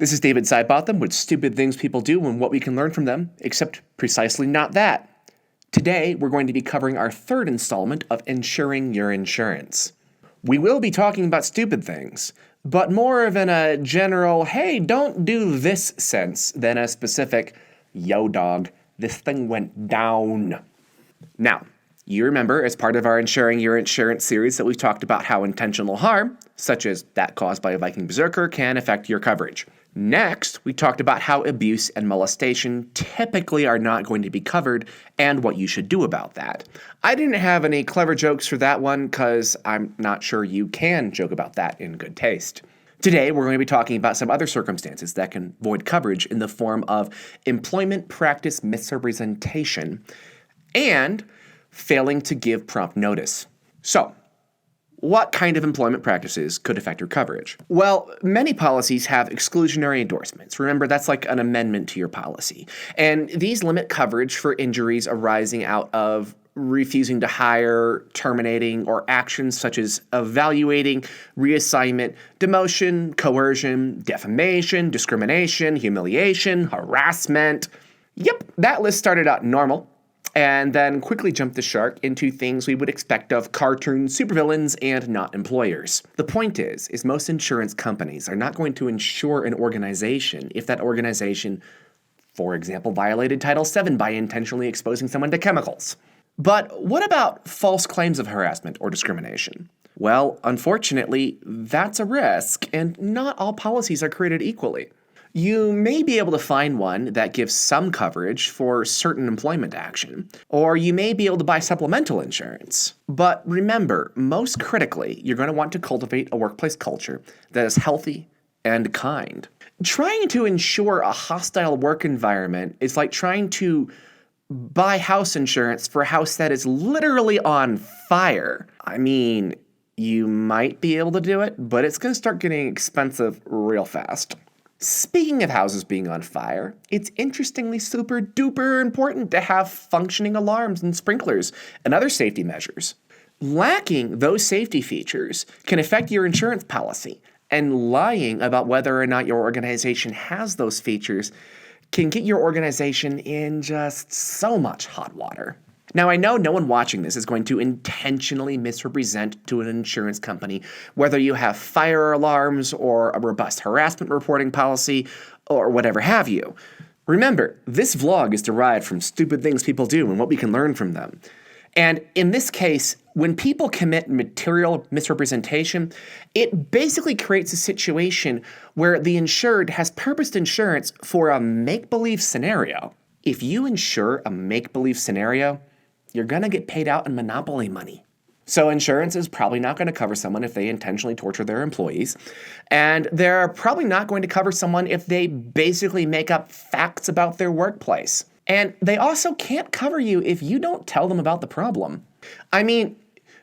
This is David Sidebotham with Stupid Things People Do and What We Can Learn From Them, except precisely not that. Today, we're going to be covering our third installment of Insuring Your Insurance. We will be talking about stupid things, but more of in a general, hey, don't do this sense than a specific, yo dog, this thing went down. Now, you remember, as part of our Insuring Your Insurance series, that we've talked about how intentional harm, such as that caused by a Viking berserker, can affect your coverage. Next, we talked about how abuse and molestation typically are not going to be covered and what you should do about that. I didn't have any clever jokes for that one because I'm not sure you can joke about that in good taste. Today, we're going to be talking about some other circumstances that can void coverage in the form of employment practice misrepresentation and failing to give prompt notice. So, what kind of employment practices could affect your coverage? Well, many policies have exclusionary endorsements. Remember, that's like an amendment to your policy. And these limit coverage for injuries arising out of refusing to hire, terminating, or actions such as evaluating, reassignment, demotion, coercion, defamation, discrimination, humiliation, harassment. Yep, that list started out normal and then quickly jumped the shark into things we would expect of cartoon supervillains and not employers. The point is most insurance companies are not going to insure an organization if that organization, for example, violated Title VII by intentionally exposing someone to chemicals. But what about false claims of harassment or discrimination? Well, unfortunately, that's a risk, and not all policies are created equally. You may be able to find one that gives some coverage for certain employment action, or you may be able to buy supplemental insurance. But remember, most critically, you're going to want to cultivate a workplace culture that is healthy and kind. Trying to ensure a hostile work environment is like trying to buy house insurance for a house that is literally on fire. I mean, you might be able to do it, but it's going to start getting expensive real fast. Speaking of houses being on fire, it's interestingly super duper important to have functioning alarms and sprinklers and other safety measures. Lacking those safety features can affect your insurance policy, and lying about whether or not your organization has those features can get your organization in just so much hot water. Now, I know no one watching this is going to intentionally misrepresent to an insurance company whether you have fire alarms or a robust harassment reporting policy or whatever have you. Remember, this vlog is derived from stupid things people do and what we can learn from them. And in this case, when people commit material misrepresentation, it basically creates a situation where the insured has purposed insurance for a make-believe scenario. If you insure a make-believe scenario, you're going to get paid out in monopoly money. So insurance is probably not going to cover someone if they intentionally torture their employees. And they're probably not going to cover someone if they basically make up facts about their workplace. And they also can't cover you if you don't tell them about the problem. I mean,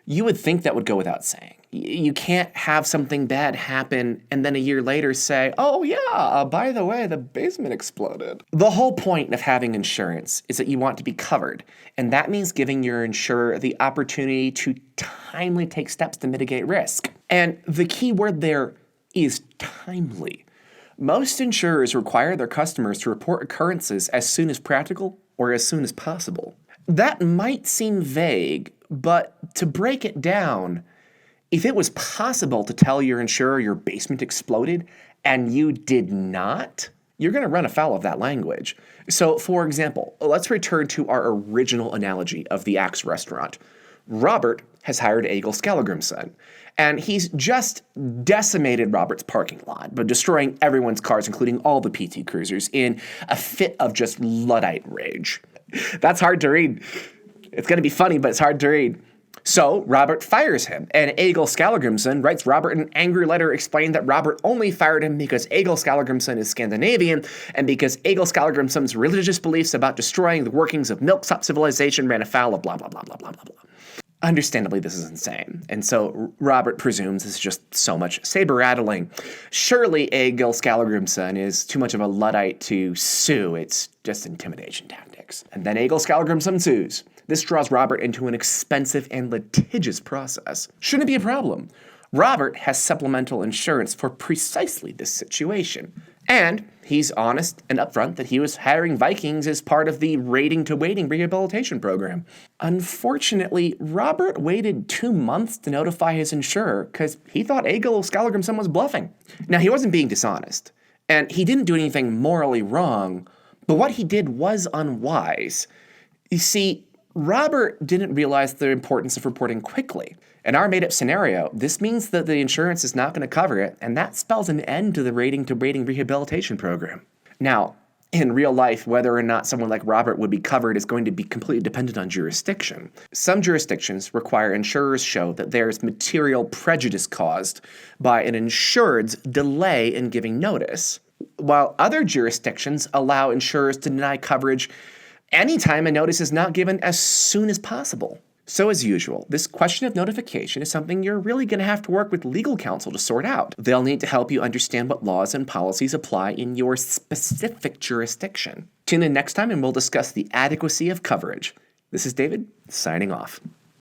you would think that would go without saying. You can't have something bad happen and then a year later say, oh yeah, by the way, the basement exploded. The whole point of having insurance is that you want to be covered. And that means giving your insurer the opportunity to timely take steps to mitigate risk. And the key word there is timely. Most insurers require their customers to report occurrences as soon as practical or as soon as possible. That might seem vague, but to break it down, if it was possible to tell your insurer your basement exploded and you did not, you're going to run afoul of that language. So, for example, let's return to our original analogy of the Axe restaurant. Robert has hired Egil Skallagrimsson, and he's just decimated Robert's parking lot by destroying everyone's cars, including all the PT Cruisers, in a fit of just Luddite rage. That's hard to read. It's going to be funny, but it's hard to read. So Robert fires him, and Egil Skallagrimsson writes Robert an angry letter explaining that Robert only fired him because Egil Skallagrimsson is Scandinavian, and because Egil Skallagrimsson's religious beliefs about destroying the workings of milksop civilization ran afoul of blah, blah, blah, blah, blah, blah, blah. Understandably, this is insane, and so Robert presumes it's just so much saber-rattling. Surely Egil Skallagrimsson is too much of a Luddite to sue. It's just intimidation tactics. And then Egil Skallagrimsson sues. This draws Robert into an expensive and litigious process. Shouldn't be a problem. Robert has supplemental insurance for precisely this situation. And he's honest and upfront that he was hiring Vikings as part of the rating to waiting rehabilitation program. Unfortunately, Robert waited 2 months to notify his insurer because he thought Egil Skallagrimson was bluffing. Now, he wasn't being dishonest, and he didn't do anything morally wrong, but what he did was unwise. You see, Robert didn't realize the importance of reporting quickly. In our made-up scenario, this means that the insurance is not going to cover it, and that spells an end to the rating to rating rehabilitation program. Now, in real life, whether or not someone like Robert would be covered is going to be completely dependent on jurisdiction. Some jurisdictions require insurers show that there's material prejudice caused by an insured's delay in giving notice, while other jurisdictions allow insurers to deny coverage anytime a notice is not given as soon as possible. So as usual, this question of notification is something you're really going to have to work with legal counsel to sort out. They'll need to help you understand what laws and policies apply in your specific jurisdiction. Tune in next time and we'll discuss the adequacy of coverage. This is David, signing off.